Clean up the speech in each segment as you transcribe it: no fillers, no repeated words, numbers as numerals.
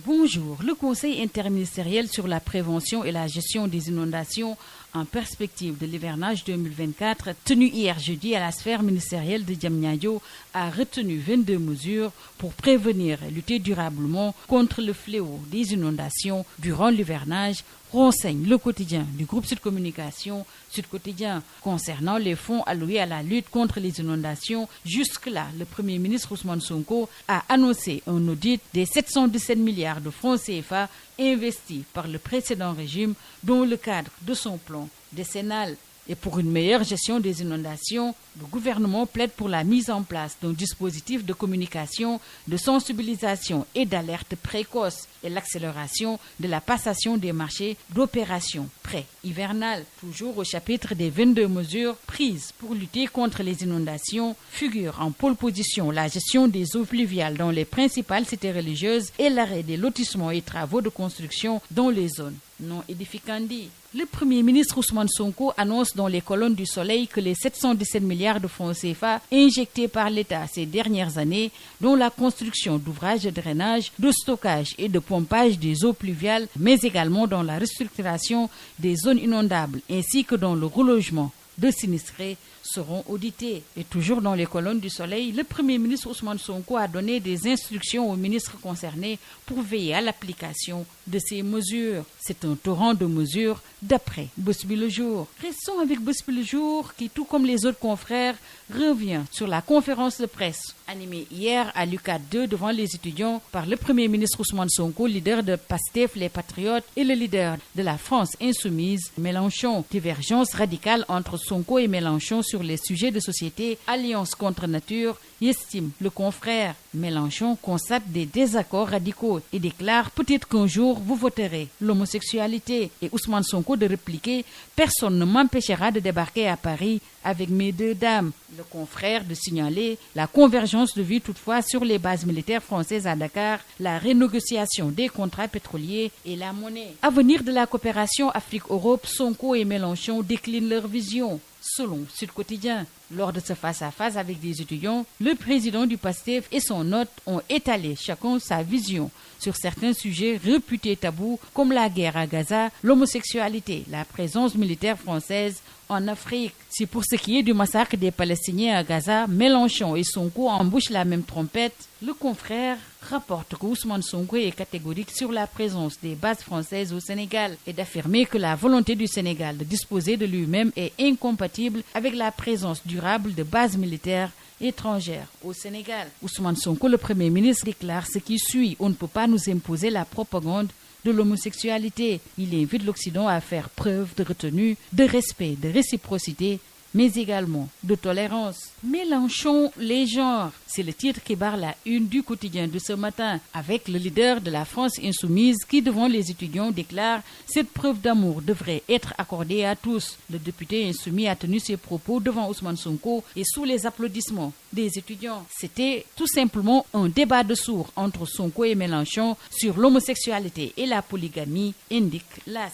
Bonjour. Le Conseil interministériel sur la prévention et la gestion des inondations en perspective de l'hivernage 2024, tenu hier jeudi à la sphère ministérielle de Diamniadio, a retenu 22 mesures pour prévenir et lutter durablement contre le fléau des inondations durant l'hivernage, renseigne le quotidien du groupe Sud Communication, Sud Quotidien. Concernant les fonds alloués à la lutte contre les inondations, jusque-là, le Premier ministre Ousmane Sonko a annoncé un audit des 717 milliards de francs CFA investis par le précédent régime dans le cadre de son plan décennal. Et pour une meilleure gestion des inondations, le gouvernement plaide pour la mise en place d'un dispositif de communication, de sensibilisation et d'alerte précoce et l'accélération de la passation des marchés d'opération pré-hivernales. Toujours au chapitre des 22 mesures prises pour lutter contre les inondations, figure en pole position la gestion des eaux pluviales dans les principales cités religieuses et l'arrêt des lotissements et travaux de construction dans les zones non édificantes. Le Premier ministre Ousmane Sonko annonce dans les colonnes du Soleil que les 717 milliards de francs CFA injectés par l'État ces dernières années, dont la construction d'ouvrages de drainage, de stockage et de pompage des eaux pluviales, mais également dans la restructuration des zones inondables ainsi que dans le relogement de sinistrés, seront audités. Et toujours dans les colonnes du Soleil, le Premier ministre Ousmane Sonko a donné des instructions aux ministres concernés pour veiller à l'application de ces mesures. C'est un torrent de mesures d'après Bosby Le Jour. Restons avec Bosby Le Jour qui, tout comme les autres confrères, revient sur la conférence de presse animée hier à l'UCAD 2 devant les étudiants par le Premier ministre Ousmane Sonko, leader de PASTEF, les Patriotes, et le leader de la France Insoumise, Mélenchon. Divergence radicale entre Sonko et Mélenchon sur les sujets de société, alliance contre nature, estime le confrère. Mélenchon constate des désaccords radicaux et déclare peut-être qu'un jour vous voterez l'homosexualité. Et Ousmane Sonko de répliquer personne ne m'empêchera de débarquer à Paris avec mes deux dames. Le confrère de signaler la convergence de vues toutefois sur les bases militaires françaises à Dakar, la renégociation des contrats pétroliers et la monnaie. Avenir de la coopération Afrique-Europe, Sonko et Mélenchon déclinent leur vision. Selon Sud Quotidien, lors de ce face-à-face avec des étudiants, le président du PASTEF et son hôte ont étalé chacun sa vision sur certains sujets réputés tabous comme la guerre à Gaza, l'homosexualité, la présence militaire française en Afrique. Si pour ce qui est du massacre des Palestiniens à Gaza, Mélenchon et Sonko embouchent la même trompette, le confrère rapporte que Ousmane Sonko est catégorique sur la présence des bases françaises au Sénégal et d'affirmer que la volonté du Sénégal de disposer de lui-même est incompatible avec la présence durable de bases militaires étrangères au Sénégal. Ousmane Sonko, le Premier ministre, déclare ce qui suit: on ne peut pas nous imposer la propagande de l'homosexualité. Il invite l'Occident à faire preuve de retenue, de respect, de réciprocité, mais également de tolérance. Mélenchon, les genres, c'est le titre qui barre la une du quotidien de ce matin, avec le leader de la France Insoumise qui, devant les étudiants, déclare « Cette preuve d'amour devrait être accordée à tous ». Le député insoumis a tenu ses propos devant Ousmane Sonko et sous les applaudissements des étudiants. C'était tout simplement un débat de sourds entre Sonko et Mélenchon sur l'homosexualité et la polygamie, indique l'AS.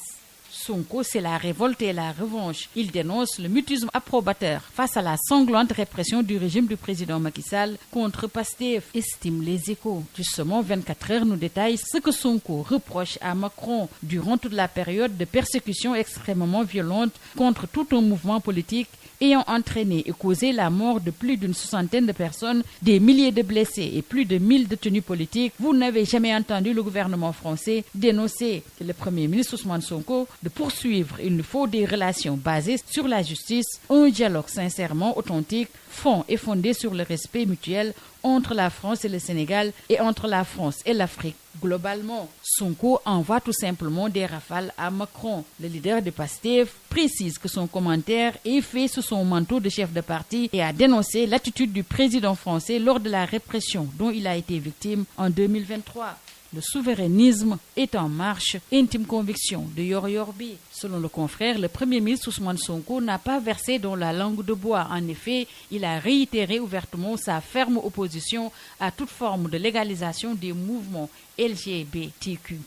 Sonko, c'est la révolte et la revanche. Il dénonce le mutisme approbateur face à la sanglante répression du régime du président Macky Sall contre PASTEF, estime les Échos. Justement, 24 heures nous détaille ce que Sonko reproche à Macron durant toute la période de persécution extrêmement violente contre tout un mouvement politique ayant entraîné et causé la mort de plus d'une soixantaine de personnes, des milliers de blessés et plus de 1000 détenus politiques. Vous n'avez jamais entendu le gouvernement français dénoncer le Premier ministre Ousmane Sonko de poursuivre. Il nous faut des relations basées sur la justice, un dialogue sincèrement authentique, franc et fondé sur le respect mutuel entre la France et le Sénégal et entre la France et l'Afrique globalement. Sonko envoie tout simplement des rafales à Macron. Le leader de PASTEF précise que son commentaire est fait sous son manteau de chef de parti et a dénoncé l'attitude du président français lors de la répression dont il a été victime en 2023. Le souverainisme est en marche, intime conviction de Yor Yorbi. Selon le confrère, le Premier ministre Ousmane Sonko n'a pas versé dans la langue de bois. En effet, il a réitéré ouvertement sa ferme opposition à toute forme de légalisation des mouvements LGBTQ+,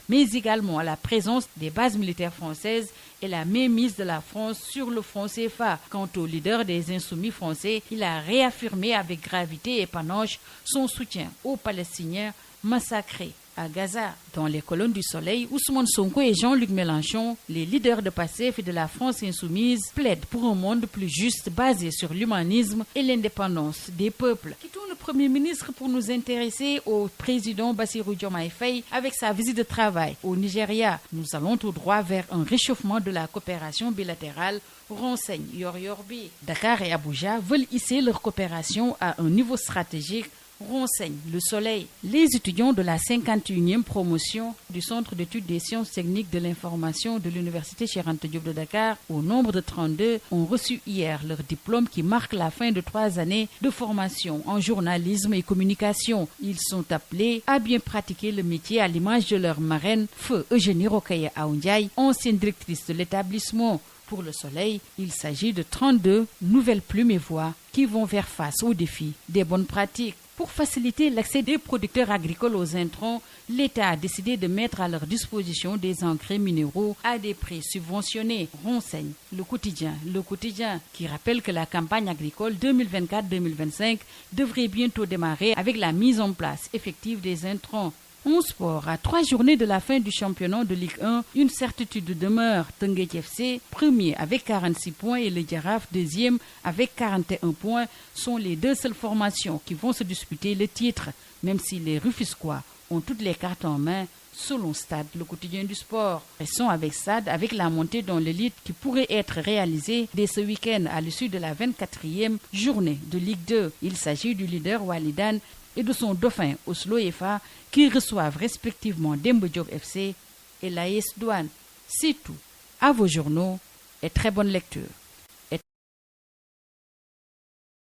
mais également à la présence des bases militaires françaises et la mainmise de la France sur le franc CFA. Quant au leader des Insoumis français, il a réaffirmé avec gravité et panache son soutien aux Palestiniens massacrés à Gaza. Dans les colonnes du Soleil, Ousmane Sonko et Jean-Luc Mélenchon, les leaders de PASTEF et de la France insoumise, plaident pour un monde plus juste basé sur l'humanisme et l'indépendance des peuples. Quittons le Premier ministre pour nous intéresser au président Bassirou Diomaye Faye avec sa visite de travail au Nigeria. Nous allons tout droit vers un réchauffement de la coopération bilatérale, renseigne Yoryorbi. Dakar et Abuja veulent hisser leur coopération à un niveau stratégique, renseigne Le Soleil. Les étudiants de la 51e promotion du Centre d'études des sciences techniques de l'information de l'Université Cheikh Anta Diop de Dakar, au nombre de 32, ont reçu hier leur diplôme qui marque la fin de 3 années de formation en journalisme et communication. Ils sont appelés à bien pratiquer le métier à l'image de leur marraine, Feu Eugénie Rokhaya Aoundiaye, ancienne directrice de l'établissement. Pour Le Soleil, il s'agit de 32 nouvelles plumes et voix qui vont faire face aux défis des bonnes pratiques. Pour faciliter l'accès des producteurs agricoles aux intrants, l'État a décidé de mettre à leur disposition des engrais minéraux à des prix subventionnés, renseigne Le Quotidien. Le Quotidien qui rappelle que la campagne agricole 2024-2025 devrait bientôt démarrer avec la mise en place effective des intrants. En sport, à 3 journées de la fin du championnat de Ligue 1, une certitude demeure. Teungueth FC, premier avec 46 points et le Jaraaf, deuxième avec 41 points, sont les deux seules formations qui vont se disputer le titre, même si les Rufisquois ont toutes les cartes en main, selon Stade, le quotidien du sport. Restons avec Stade, avec la montée dans l'élite qui pourrait être réalisée dès ce week-end à l'issue de la 24e journée de Ligue 2. Il s'agit du leader Walidane et de son dauphin Oslo FA qui reçoivent respectivement Demba Diop FC et l'AS Douane. C'est tout. À vos journaux et très bonne lecture.